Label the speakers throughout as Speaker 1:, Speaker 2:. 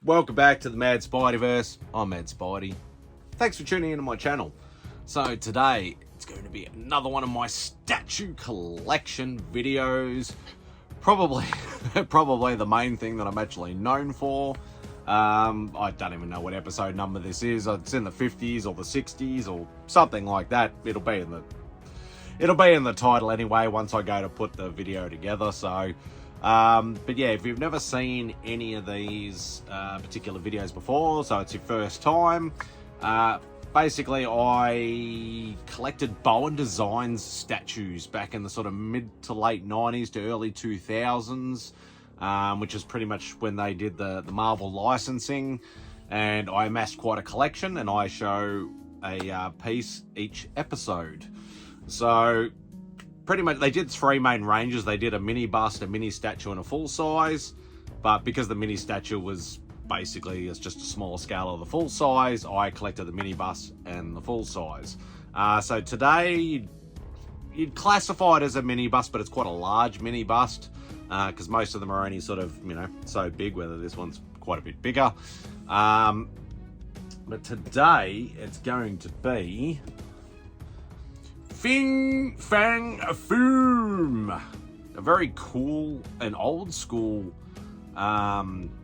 Speaker 1: Welcome back to the Mad Spideyverse. I'm Mad Spidey. Thanks for tuning into my channel. So today, it's going to be another one of my statue collection videos. Probably the main thing that I'm actually known for. I don't even know what episode number this is. It's in the 50s or the 60s or something like that. It'll be in the title anyway once I go to put the video together. So but yeah, if you've never seen any of these particular videos before, so it's your first time, basically I collected Bowen Designs statues back in the sort of mid to late 90s to early 2000s, which is pretty much when they did the Marvel licensing, and I amassed quite a collection, and I show a piece each episode. So pretty much they did three main ranges. They did a mini bust, a mini statue, and a full size. But because the mini statue was basically, it's just a smaller scale of the full size, I collected the mini bust and the full size. So today, you'd classify it as a mini bust, but it's quite a large mini bust because most of them are only sort of, so big, whether this one's quite a bit bigger. But today, it's going to be Fang Foom, a very cool and old school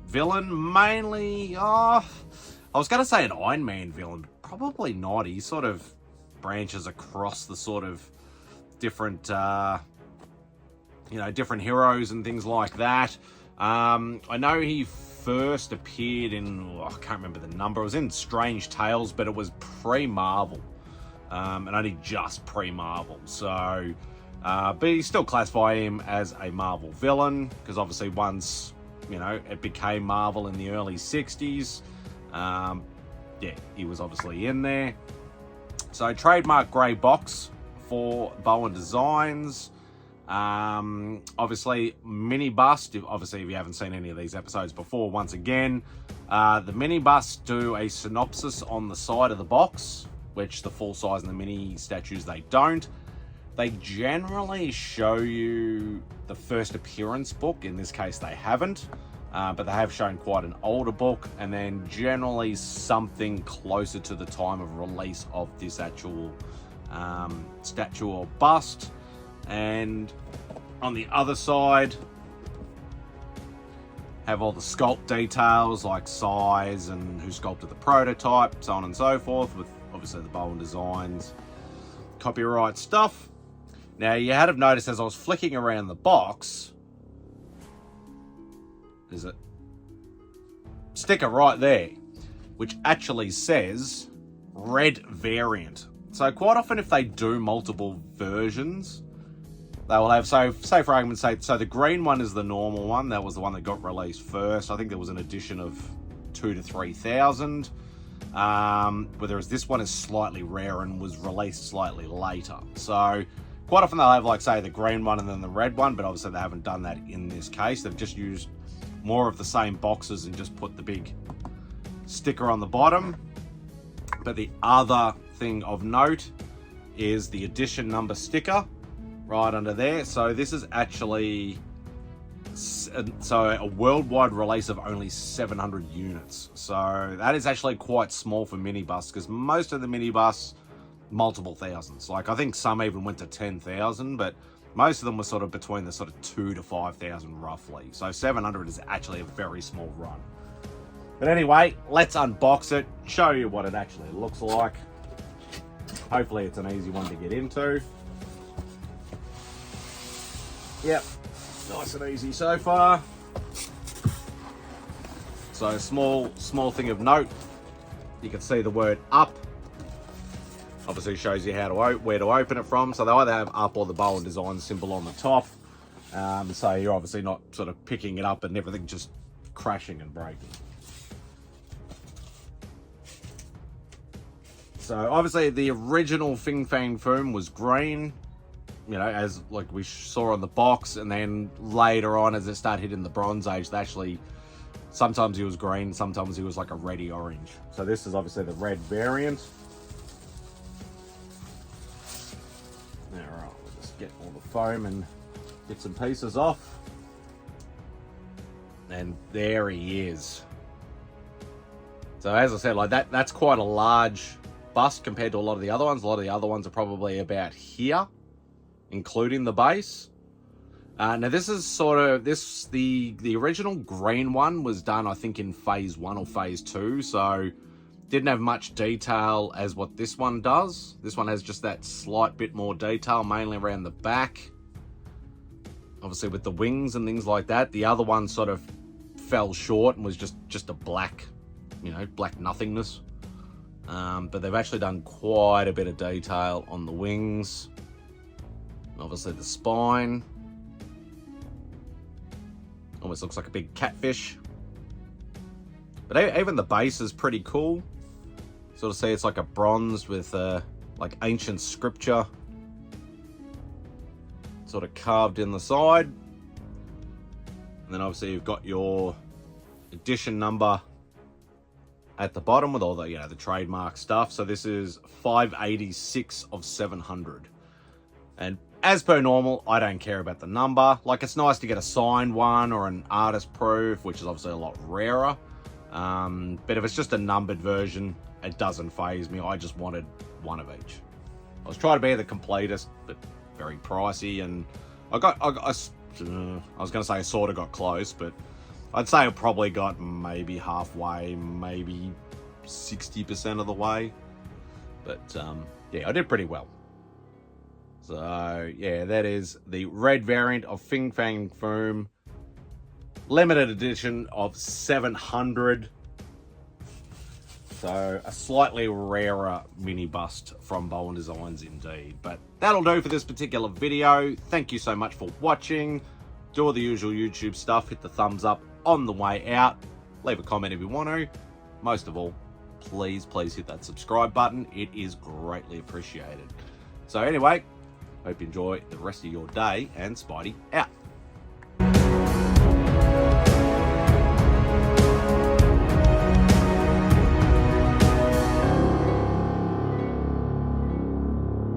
Speaker 1: villain, mainly, I was going to say an Iron Man villain, but probably not. He sort of branches across the sort of different, different heroes and things like that. I know he first appeared in, I can't remember the number, it was in Strange Tales, but it was pre-Marvel. And only just pre-Marvel, so but you still classify him as a Marvel villain, because obviously once it became Marvel in the early 60s, yeah, he was obviously in there. So trademark grey box for Bowen Designs. Obviously mini bust, obviously if you haven't seen any of these episodes before, once again, the mini busts do a synopsis on the side of the box, which the full size and the mini statues, they don't. They generally show you the first appearance book. In this case, they haven't, but they have shown quite an older book, and then generally something closer to the time of release of this actual statue or bust. And on the other side, have all the sculpt details like size and who sculpted the prototype, so on and so forth, with obviously the Bowen Designs copyright stuff. Now you had have noticed as I was flicking around the box, there's a sticker right there which actually says red variant. So quite often if they do multiple versions, they will have, so say for argument's sake, so the green one is the normal one. That was the one that got released first. I think there was an edition of 2,000 to 3,000. Whereas this one is slightly rare and was released slightly later. So quite often they'll have, like, say, the green one and then the red one, but obviously they haven't done that in this case. They've just used more of the same boxes and just put the big sticker on the bottom. But the other thing of note is the edition number sticker right under there. So this is actually a worldwide release of only 700 units. So that is actually quite small for mini busts, because most of the mini busts, multiple thousands. Like I think some even went to 10,000, but most of them were sort of between the sort of 2,000 to 5,000 roughly. So 700 is actually a very small run. But anyway, let's unbox it, show you what it actually looks like. Hopefully it's an easy one to get into. Yep, nice and easy so far. So small thing of note, you can see the word up. Obviously shows you where to open it from. So they either have up or the Bowen Design symbol on the top. So you're obviously not sort of picking it up and everything just crashing and breaking. So obviously the original Fang Foom was green, as like we saw on the box, and then later on as it started hitting the Bronze Age, they actually, sometimes he was green, sometimes he was like a reddy orange. So this is obviously the red variant. Alright, we'll just get all the foam and get some pieces off. And there he is. So as I said, like that's quite a large bust compared to a lot of the other ones. A lot of the other ones are probably about here, including the base. Now this is sort of the original green one was done, I think, in phase 1 or phase 2, so didn't have much detail as what this one does. This one has just that slight bit more detail, mainly around the back, obviously with the wings and things like that. The other one sort of fell short and was just a black, you know, black nothingness. But they've actually done quite a bit of detail on the wings, obviously the spine. Almost looks like a big catfish. But even the base is pretty cool. Sort of see it's like a bronze with like ancient scripture sort of carved in the side. And then obviously you've got your edition number at the bottom with all the, you know, the trademark stuff. So this is 586 of 700. And as per normal, I don't care about the number. Like, it's nice to get a signed one or an artist proof, which is obviously a lot rarer. But if it's just a numbered version, it doesn't faze me. I just wanted one of each. I was trying to be the completest, but very pricey. And I was going to say I sort of got close, but I'd say I probably got maybe halfway, maybe 60% of the way. But yeah, I did pretty well. So yeah, that is the red variant of Fang Foom, limited edition of 700. So a slightly rarer mini bust from Bowen Designs indeed. But that'll do for this particular video. Thank you so much for watching. Do all the usual YouTube stuff. Hit the thumbs up on the way out. Leave a comment if you want to. Most of all, please hit that subscribe button. It is greatly appreciated. So anyway, hope you enjoy the rest of your day, and Spidey out.